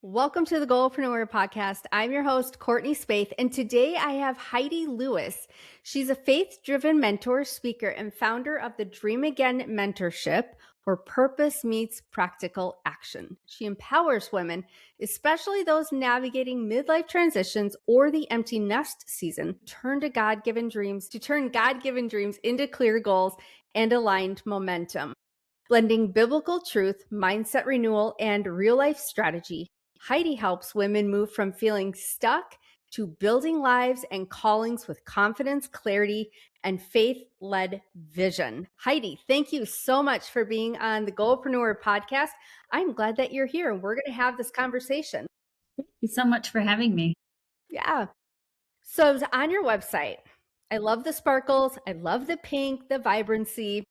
Welcome to the Goalpreneur podcast. I'm your host, Courtney Spaeth, and today I have Heidi Lewis. She's a faith-driven mentor, speaker, and founder of the Dream Again mentorship, where purpose meets practical action. She empowers women, especially those navigating midlife transitions or the empty nest season, to turn God-given dreams into clear goals and aligned momentum. Blending biblical truth, mindset renewal, and real-life strategy, Heidi helps women move from feeling stuck to building lives and callings with confidence, clarity, and faith-led vision. Heidi, thank you so much for being on the Goalpreneur podcast. I'm glad that you're here and we're going to have this conversation. Thank you so much for having me. Yeah. So I was on your website. I love the sparkles. I love the pink, the vibrancy.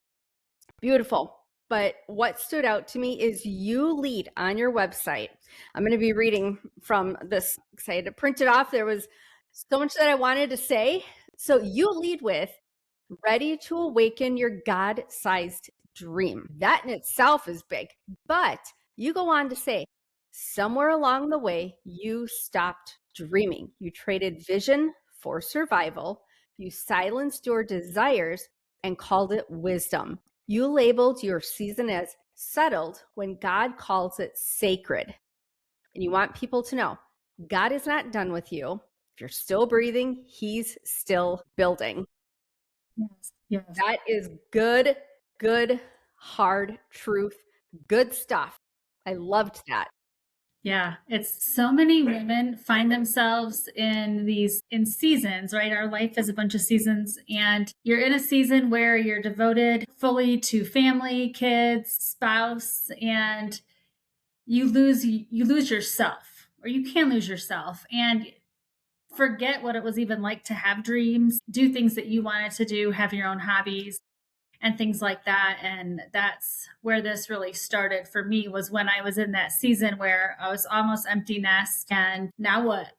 Beautiful. But what stood out to me is you lead on your website. I'm going to be reading from this because I had to print it off. There was so much that I wanted to say. So you lead with ready to awaken your God-sized dream. That in itself is big. But you go on to say, somewhere along the way, you stopped dreaming. You traded vision for survival. You silenced your desires and called it wisdom. You labeled your season as settled when God calls it sacred. And you want people to know God is not done with you. If you're still breathing, He's still building. Yes. Yes. That is good, hard truth, good stuff. I loved that. Yeah. It's so many women find themselves in seasons, right? Our life is a bunch of seasons, and you're in a season where you're devoted fully to family, kids, spouse, and you lose yourself, or you can lose yourself and forget what it was even like to have dreams, do things that you wanted to do, have your own hobbies and things like that. And that's where this really started for me, was when I was in that season where I was almost empty nest. And now what?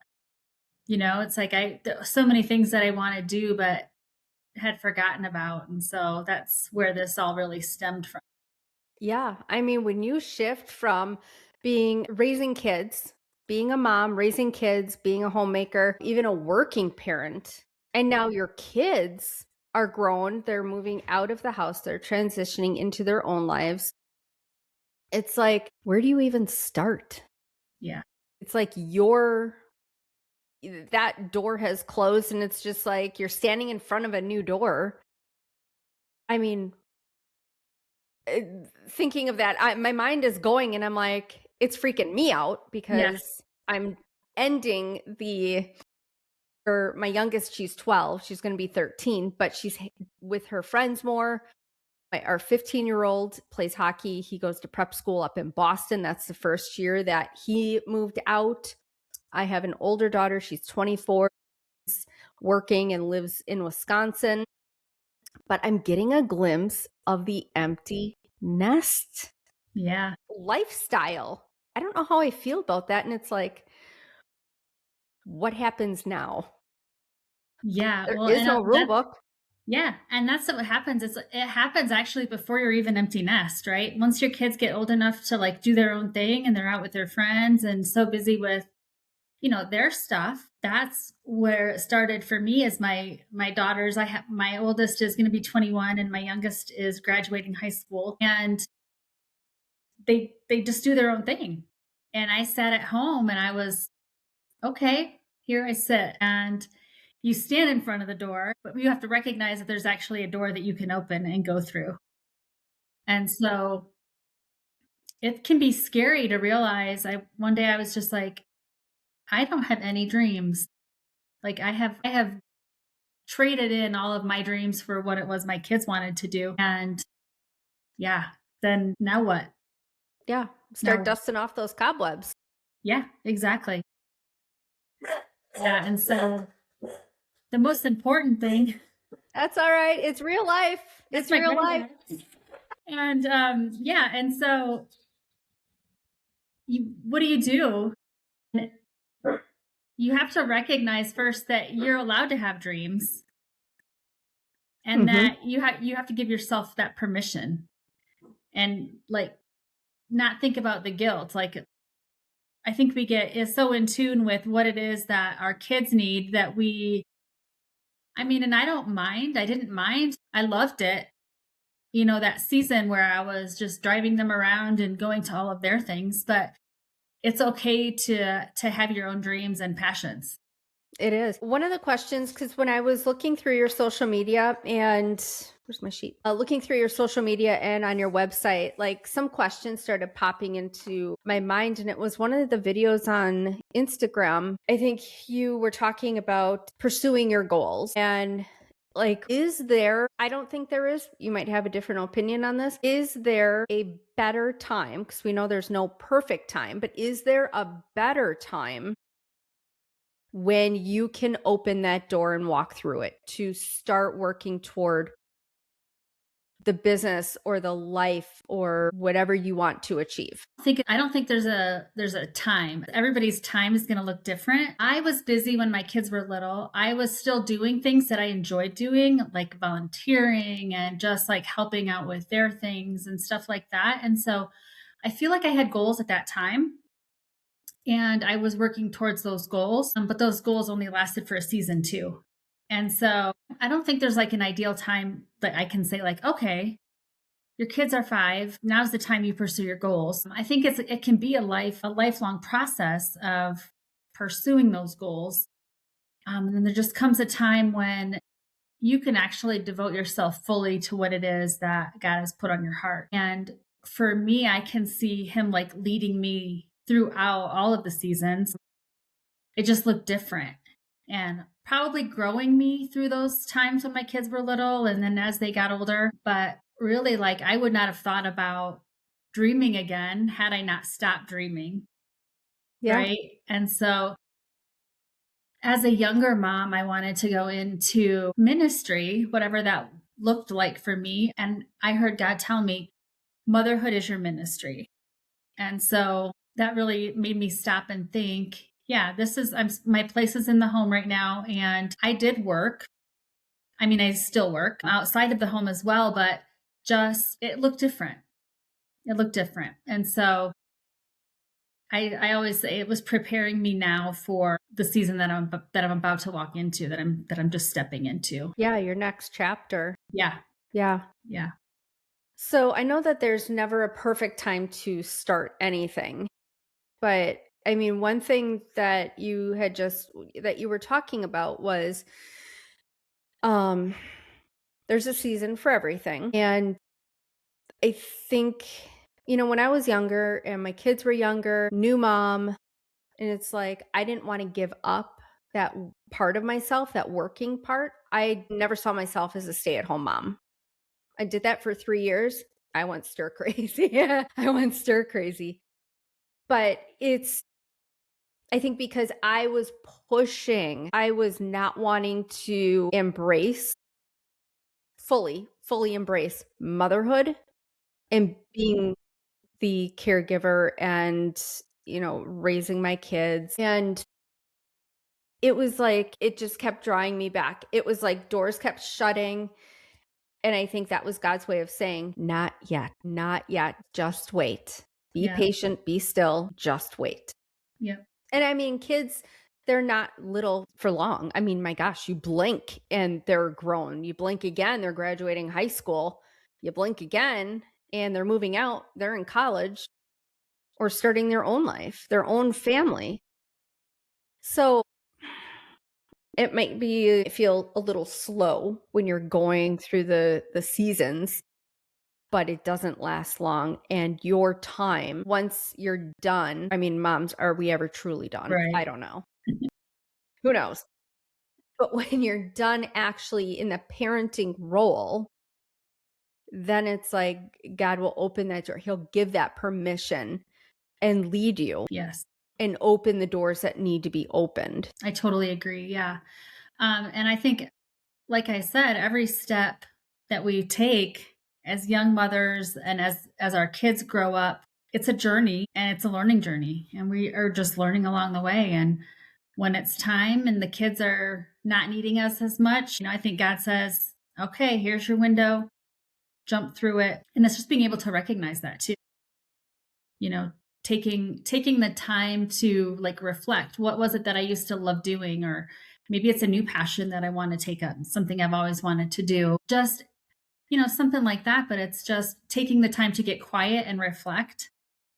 It's like so many things that I want to do, but had forgotten about. And so that's where this all really stemmed from. Yeah. I mean, when you shift from raising kids, being a mom, raising kids, being a homemaker, even a working parent, and now your kids are grown, they're moving out of the house, they're transitioning into their own lives. It's like, where do you even start? Yeah. It's like that door has closed and it's just like you're standing in front of a new door. I mean, thinking of that, my mind is going and I'm like, it's freaking me out because Yes. I'm ending my youngest, she's 12, she's going to be 13, but she's with her friends more. Our 15-year-old plays hockey. He goes to prep school up in Boston. That's the first year that he moved out. I have an older daughter. She's 24, working and lives in Wisconsin. But I'm getting a glimpse of the empty nest Yeah. lifestyle. I don't know how I feel about that. And it's like, what happens now? Yeah. There Well, is no rule book. yeah. And that's what happens. It happens actually before you're even empty nest, right? Once your kids get old enough to like do their own thing and they're out with their friends and so busy with, their stuff. That's where it started for me. As my daughters, I have, my oldest is going to be 21 and my youngest is graduating high school, and they just do their own thing. And I sat at home and I was, okay, here I sit. And you stand in front of the door, but you have to recognize that there's actually a door that you can open and go through. And so it can be scary to realize. One day I was just like, I don't have any dreams. Like I have traded in all of my dreams for what it was my kids wanted to do. And yeah, then now what? Yeah. Now Start what? dusting off those cobwebs. Yeah, exactly. Yeah. And so the most important thing, That's all right. It's real life. that's It's my real life. granddad. And yeah, and so what do? You have to recognize first that you're allowed to have dreams, and that you have to give yourself that permission, and like not think about the guilt. Like I think we get is so in tune with what it is that our kids need that we I mean, and I don't mind. I didn't mind. I loved it. That season where I was just driving them around and going to all of their things, but it's okay to have your own dreams and passions. It is. One of the questions, because when I was looking through your social media and where's my sheet? Looking through your social media and on your website, like some questions started popping into my mind. And it was one of the videos on Instagram. I think you were talking about pursuing your goals. And like, is there, I don't think there is, you might have a different opinion on this. Is there a better time? Because we know there's no perfect time, but is there a better time when you can open that door and walk through it to start working toward the business or the life or whatever you want to achieve? I don't think there's a time. Everybody's time is going to look different. I was busy when my kids were little. I was still doing things that I enjoyed doing, like volunteering and just like helping out with their things and stuff like that. And so I feel like I had goals at that time and I was working towards those goals, but those goals only lasted for a season too. And so I don't think there's like an ideal time that I can say like, okay, your kids are 5. Now's the time you pursue your goals. I think it can be a lifelong process of pursuing those goals. And then there just comes a time when you can actually devote yourself fully to what it is that God has put on your heart. And for me, I can see him like leading me throughout all of the seasons. It just looked different and probably growing me through those times when my kids were little and then as they got older. But really, like, I would not have thought about dreaming again had I not stopped dreaming. Yeah. Right. And so as a younger mom, I wanted to go into ministry, whatever that looked like for me. And I heard God tell me, motherhood is your ministry. And so that really made me stop and think, yeah, my place is in the home right now. And I did work. I mean, I still work outside of the home as well, but just it looked different. It looked different. And so I always say it was preparing me now for the season that I'm about to walk into, that I'm just stepping into. Yeah, your next chapter. Yeah. Yeah. Yeah. So I know that there's never a perfect time to start anything, but I mean, one thing that you were talking about was um there's a season for everything. And I think, when I was younger and my kids were younger, new mom, and it's like I didn't want to give up that part of myself, that working part. I never saw myself as a stay-at-home mom. I did that for 3 years. I went stir crazy. I went stir crazy. But I think because I was pushing, I was not wanting to fully embrace motherhood and being the caregiver and, raising my kids. And it was like, it just kept drawing me back. It was like doors kept shutting. And I think that was God's way of saying, not yet, not yet, just wait. Be Yeah. patient, be still, just wait. Yeah. And I mean, kids, they're not little for long. I mean, my gosh, you blink and they're grown. You blink again, they're graduating high school. You blink again and they're moving out, they're in college or starting their own life, their own family. So it might feel a little slow when you're going through the seasons, but it doesn't last long. And your time, once you're done, I mean, moms, are we ever truly done? Right. I don't know. Who knows? But when you're done actually in the parenting role, then it's like God will open that door. He'll give that permission and lead you Yes. and open the doors that need to be opened. I totally agree. Yeah. And I think, like I said, every step that we take as young mothers and as our kids grow up, it's a journey and it's a learning journey. And we are just learning along the way. And when it's time and the kids are not needing us as much, I think God says, okay, here's your window, jump through it. And it's just being able to recognize that too. taking the time to like reflect. What was it that I used to love doing? Or maybe it's a new passion that I want to take up, something I've always wanted to do. Just, something like that. But it's just taking the time to get quiet and reflect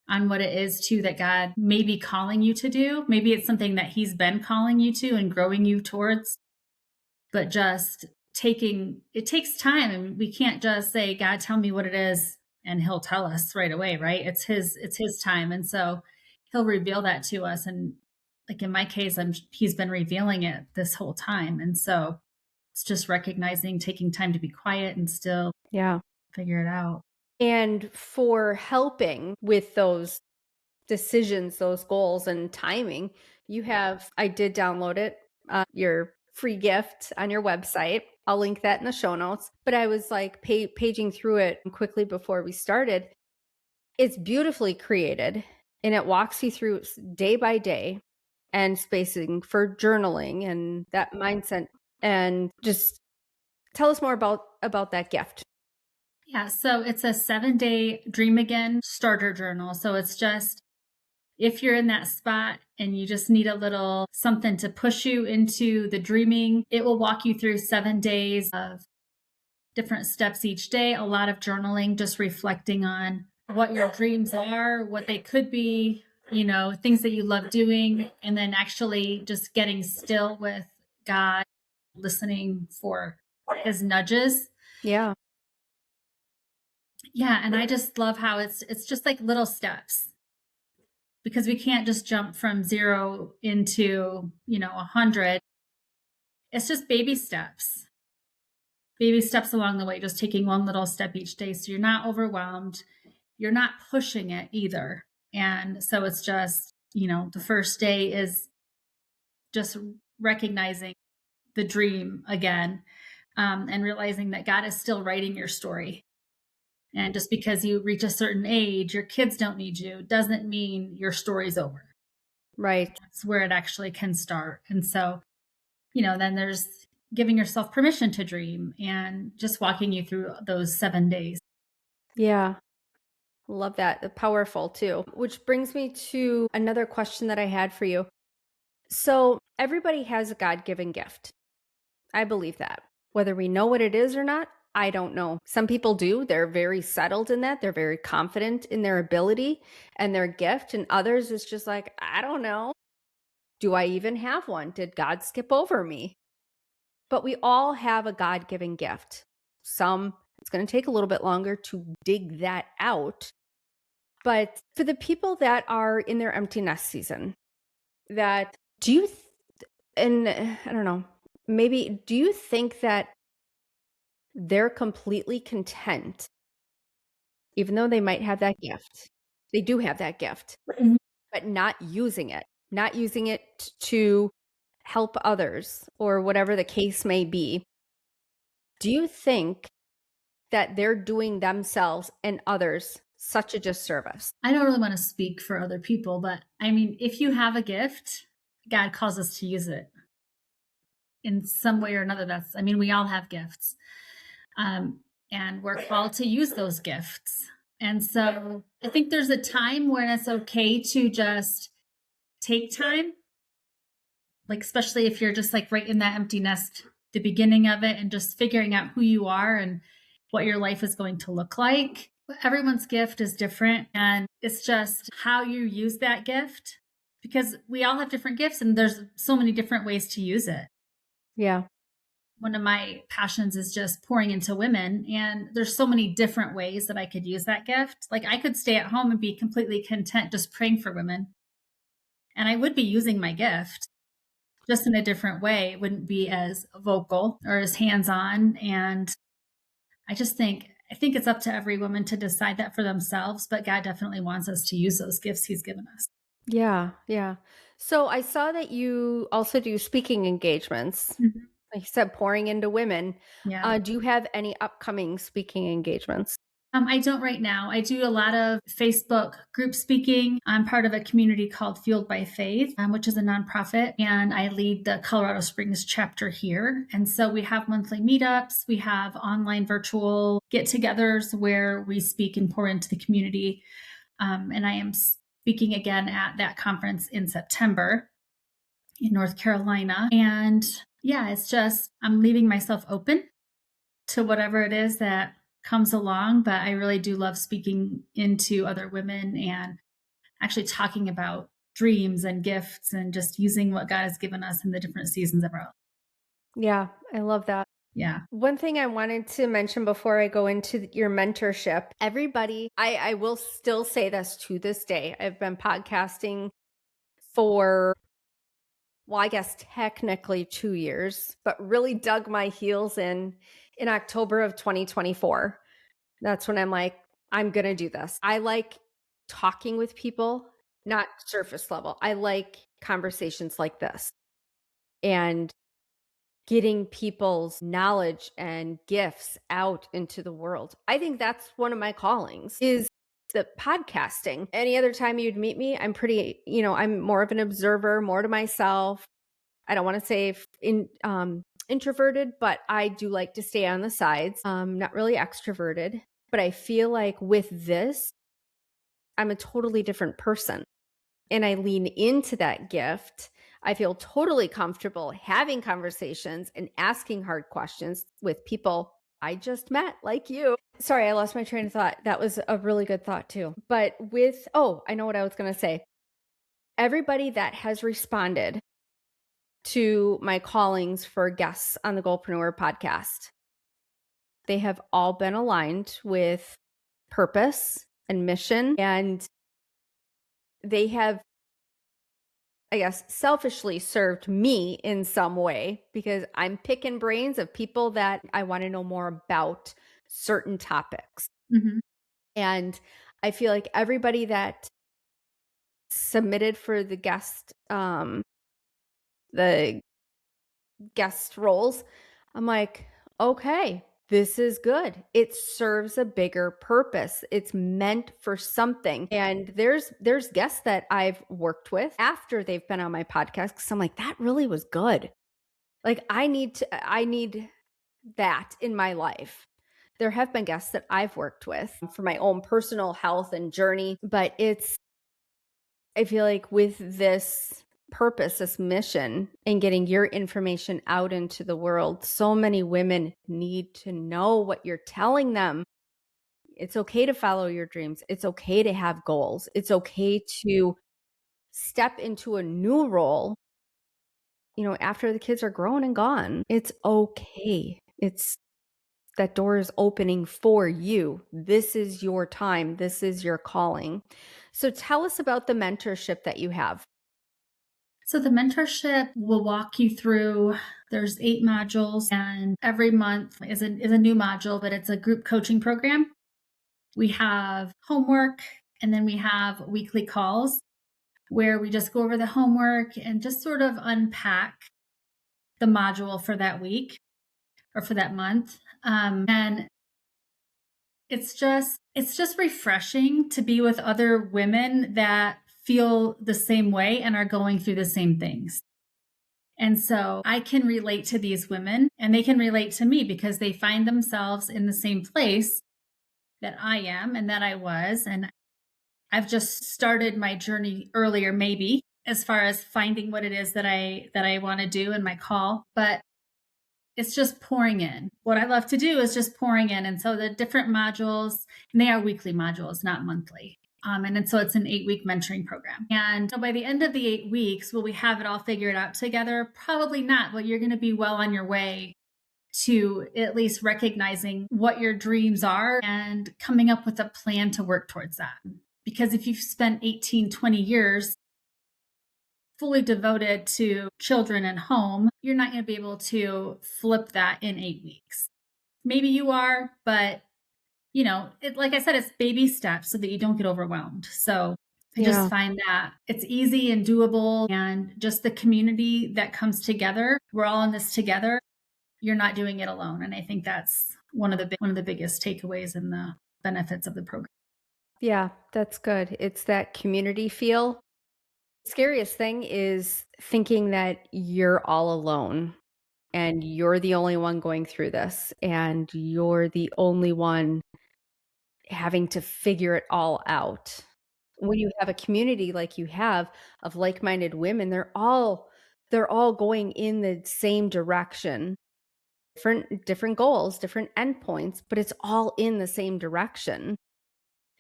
on what it is too that God may be calling you to do. Maybe it's something that He's been calling you to and growing you towards, but just taking it takes time. And we can't just say, God, tell me what it is, and He'll tell us right away, right? It's his time. And so He'll reveal that to us. And like in my case, He's been revealing it this whole time. And so it's just recognizing, taking time to be quiet and still Yeah. figure it out. And for helping with those decisions, those goals and timing, I did download it, your free gift on your website. I'll link that in the show notes. But I was like paging through it quickly before we started. It's beautifully created and it walks you through day by day and spacing for journaling and that mindset. And just tell us more about that gift. Yeah, so it's a 7-day Dream Again starter journal. So it's just if you're in that spot and you just need a little something to push you into the dreaming, it will walk you through 7 days of different steps each day, a lot of journaling, just reflecting on what your dreams are, what they could be, things that you love doing, and then actually just getting still with God, listening for His nudges. Yeah. Yeah, and I just love how it's just like little steps, because we can't just jump from 0 into, 100. It's just baby steps. Baby steps along the way, just taking one little step each day so you're not overwhelmed. You're not pushing it either. And so it's just, the first day is just recognizing the dream again, and realizing that God is still writing your story. And just because you reach a certain age, your kids don't need you, doesn't mean your story's over. Right. That's where it actually can start. And so, then there's giving yourself permission to dream and just walking you through those 7 days. Yeah. Love that. Powerful too. Which brings me to another question that I had for you. So, everybody has a God given gift. I believe that. Whether we know what it is or not, I don't know. Some people do. They're very settled in that. They're very confident in their ability and their gift. And others, it's just like, I don't know. Do I even have one? Did God skip over me? But we all have a God given gift. Some, it's going to take a little bit longer to dig that out. But for the people that are in their empty nest season, that do you, and I don't know, maybe do you think that they're completely content, even though they might have that gift? They do have that gift, Mhm. but not using it to help others or whatever the case may be. Do you think that they're doing themselves and others such a disservice? I don't really want to speak for other people, but I mean, if you have a gift, God calls us to use it in some way or another. We all have gifts, and we're called to use those gifts. And so I think there's a time when it's okay to just take time, like, especially if you're just like right in that empty nest, the beginning of it, and just figuring out who you are and what your life is going to look like. Everyone's gift is different, and it's just how you use that gift, because we all have different gifts and there's so many different ways to use it. Yeah. One of my passions is just pouring into women, and there's so many different ways that I could use that gift. Like, I could stay at home and be completely content just praying for women, and I would be using my gift just in a different way. It wouldn't be as vocal or as hands-on. And I think it's up to every woman to decide that for themselves, but God definitely wants us to use those gifts He's given us. Yeah. Yeah. So I saw that you also do speaking engagements. Mhm. Like you said, pouring into women. Yeah. Do you have any upcoming speaking engagements? I don't right now. I do a lot of Facebook group speaking. I'm part of a community called Fueled by Faith, which is a nonprofit, and I lead the Colorado Springs chapter here. And so we have monthly meetups. We have online virtual get-togethers where we speak and pour into the community. And I am speaking again at that conference in September in North Carolina. And yeah, it's just, I'm leaving myself open to whatever it is that comes along. But I really do love speaking into other women and actually talking about dreams and gifts and just using what God has given us in the different seasons of our life. Yeah, I love that. Yeah. One thing I wanted to mention before I go into your mentorship, everybody, I will still say this to this day. I've been podcasting for, well, I guess technically 2 years, but really dug my heels in October of 2024. That's when I'm like, I'm going to do this. I like talking with people, not surface level. I like conversations like this and getting people's knowledge and gifts out into the world. I think that's one of my callings is the podcasting. Any other time you'd meet me, I'm pretty, I'm more of an observer, more to myself. I don't want to say introverted, but I do like to stay on the sides. Not really extroverted, but I feel like with this, I'm a totally different person. And I lean into that gift. I feel totally comfortable having conversations and asking hard questions with people I just met, like you. Sorry, I lost my train of thought. That was a really good thought, too. But I know what I was going to say. Everybody that has responded to my callings for guests on the Goalpreneur podcast, they have all been aligned with purpose and mission. And they have, I guess, selfishly served me in some way because I'm picking brains of people that I want to know more about certain topics. Mm-hmm. And I feel like everybody that submitted for the guest roles, I'm like, okay, this is good. It serves a bigger purpose. It's meant for something. And there's guests that I've worked with after they've been on my podcast because I'm like, that really was good. Like I need that in my life. There have been guests that I've worked with for my own personal health and journey, but I feel like with this purpose, this mission, and getting your information out into the world, so many women need to know what you're telling them. It's okay to follow your dreams. It's okay to have goals. It's okay to step into a new role, after the kids are grown and gone. It's okay. That door is opening for you. This is your time. This is your calling. So tell us about the mentorship that you have. So the mentorship will walk you through, there's 8 modules and every month is a new module, but it's a group coaching program. We have homework and then we have weekly calls where we just go over the homework and just sort of unpack the module for that week or for that month. And it's just refreshing to be with other women that feel the same way and are going through the same things. And so I can relate to these women and they can relate to me because they find themselves in the same place that I am and that I was. And I've just started my journey earlier, maybe as far as finding what it is that I want to do in my call, but it's just pouring in. What I love to do is just pouring in. And so the different modules, and they are weekly modules, not monthly. And so it's an 8-week mentoring program. And so by the end of the 8 weeks, will we have it all figured out together? Probably not, but you're going to be well on your way to at least recognizing what your dreams are and coming up with a plan to work towards that. Because if you've spent 18, 20 years fully devoted to children and home, you're not going to be able to flip that in 8 weeks. Maybe you are, but like I said, it's baby steps so that you don't get overwhelmed. So I just find that it's easy and doable, and just the community that comes together. We're all in this together. You're not doing it alone. And I think that's one of the biggest takeaways and the benefits of the program. Yeah, that's good. It's that community feel. Scariest thing is thinking that you're all alone and you're the only one going through this and you're the only one having to figure it all out. When you have a community like you have of like-minded women, they're all going in the same direction. Different goals, different endpoints, but it's all in the same direction.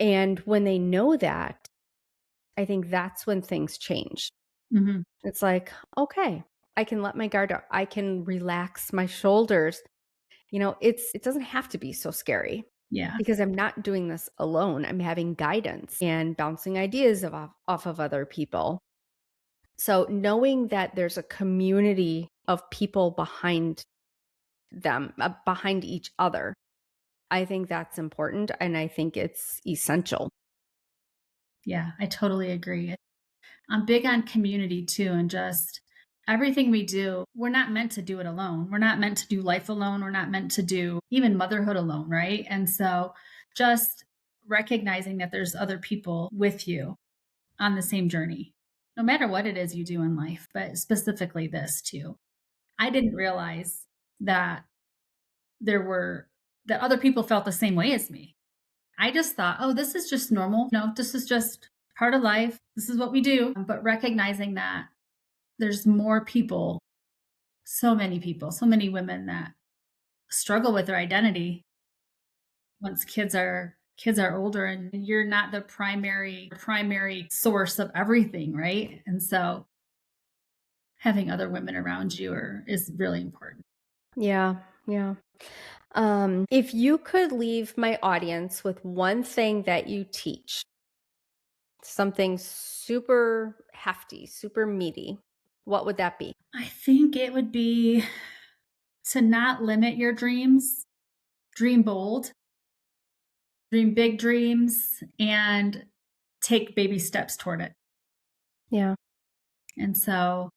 And when they know that, I think that's when things change. Mhm. It's like, okay, I can let my guard down. I can relax my shoulders. It doesn't have to be so scary Yeah. because I'm not doing this alone. I'm having guidance and bouncing ideas off of other people. So knowing that there's a community of people behind them, behind each other, I think that's important and I think it's essential. Yeah, I totally agree. I'm big on community too, and just everything we do, we're not meant to do it alone. We're not meant to do life alone. We're not meant to do even motherhood alone, right? And so just recognizing that there's other people with you on the same journey, no matter what it is you do in life, but specifically this too. I didn't realize that there were that other people felt the same way as me. I just thought, oh, this is just normal. No, this is just part of life. This is what we do. But recognizing that there's more people, so many people, so many women that struggle with their identity once kids are older and you're not the primary source of everything, right? And so having other women around you is really important. Yeah, yeah. If you could leave my audience with one thing that you teach, something super hefty, super meaty, what would that be? I think it would be to not limit your dreams, dream bold, dream big dreams, and take baby steps toward it. Yeah. And so,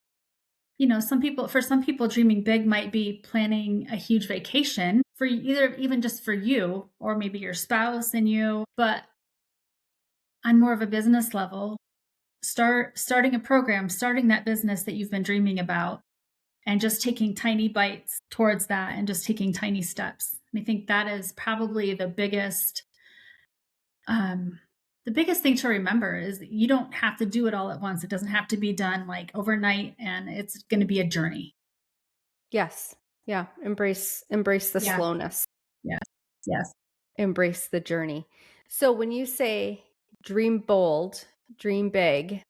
for some people, dreaming big might be planning a huge vacation for either, even just for you, or maybe your spouse and you. But on more of a business level, starting a program, starting that business that you've been dreaming about, and just taking tiny bites towards that and just taking tiny steps. And I think that is probably um, the biggest thing to remember is that you don't have to do it all at once. It doesn't have to be done like overnight, and it's going to be a journey. Yes. Yeah. Embrace the Yeah. slowness. Yes. Yes. Embrace the journey. So when you say dream bold, dream big,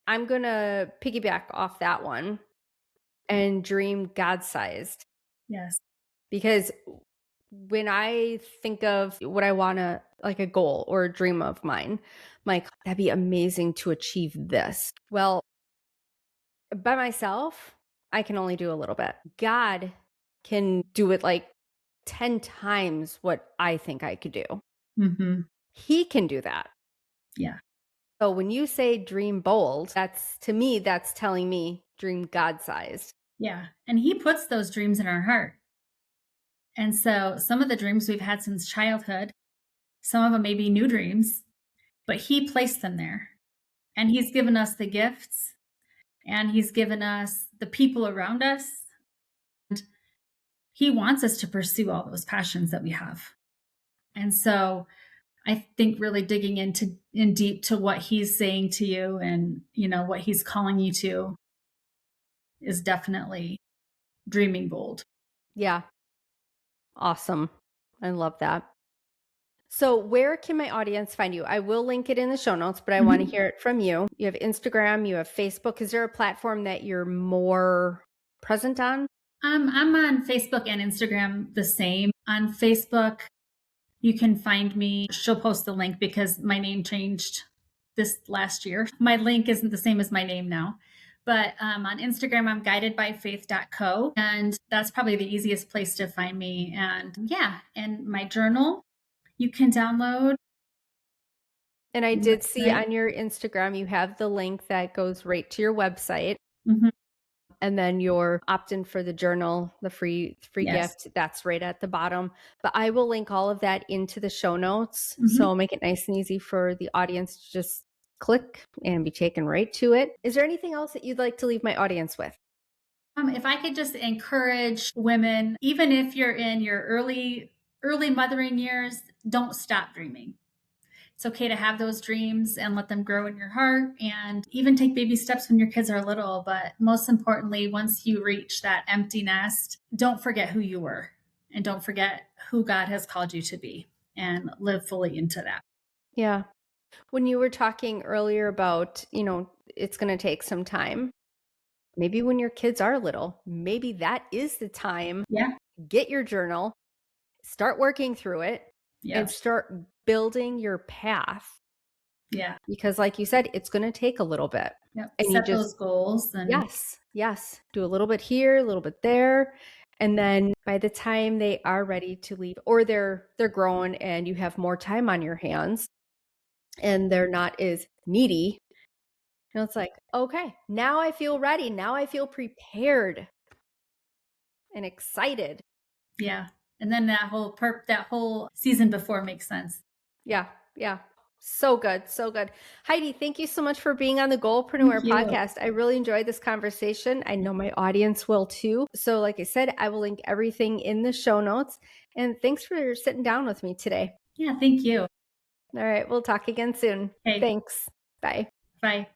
I'm going to piggyback off that one and dream God sized Yes. because when I think of what I want to, like a goal or a dream of mine, I'm like, that'd be amazing to achieve this. Well, by myself, I can only do a little bit. God can do it like 10 times what I think I could do. Hmm. He can do that. Yeah. So when you say dream bold, that's to me, that's telling me dream God sized. Yeah. And he puts those dreams in our heart. And so some of the dreams we've had since childhood, some of them may be new dreams, but he placed them there. And he's given us the gifts and he's given us the people around us. And he wants us to pursue all those passions that we have. And so I think really digging in deep to what he's saying to you and what he's calling you to is definitely dreaming bold. Yeah. Awesome. I love that. So, where can my audience find you? I will link it in the show notes, but I want to Mhm. hear it from you. You have Instagram, you have Facebook. Is there a platform that you're more present on? I'm on Facebook and Instagram the same. On Facebook, you can find me. She'll post the link because my name changed this last year. My link isn't the same as my name now. But on Instagram, I'm guidedbyfaith.co. And that's probably the easiest place to find me. And yeah, and my journal you can download And I on the did see website. on your Instagram, you have the link that goes right to your website. Mhm. And then your opt-in for the journal, the free Yes. gift, that's right at the bottom. But I will link all of that into the show notes. Mhm. So make it nice and easy for the audience to just click and be taken right to it. Is there anything else that you'd like to leave my audience with? If I could just encourage women, even if you're in your early mothering years, don't stop dreaming. It's okay to have those dreams and let them grow in your heart, and even take baby steps when your kids are little. But most importantly, once you reach that empty nest, don't forget who you were and don't forget who God has called you to be, and live fully into that. Yeah. When you were talking earlier about, it's going to take some time, maybe when your kids are little, maybe that is the time. Yeah. Get your journal, start working through it, and Yeah. start building your path Yeah. because, like you said, it's going to take a little bit. Yep. And you Set just, those goals and yes, yes, do a little bit here, a little bit there. And then by the time they are ready to leave, or they're grown and you have more time on your hands and they're not as needy, it's like, okay, now I feel ready. Now I feel prepared and excited. yeah. And then that whole season before makes sense. Yeah, yeah. So good, so good. Heidi, thank you so much for being on the Thank Goalpreneur you. podcast. I really enjoyed this conversation. I know my audience will too. So, like I said, I will link everything in the show notes. And thanks for sitting down with me today. Yeah, thank you. All right, we'll talk again soon. Okay. Thanks. Bye. Bye.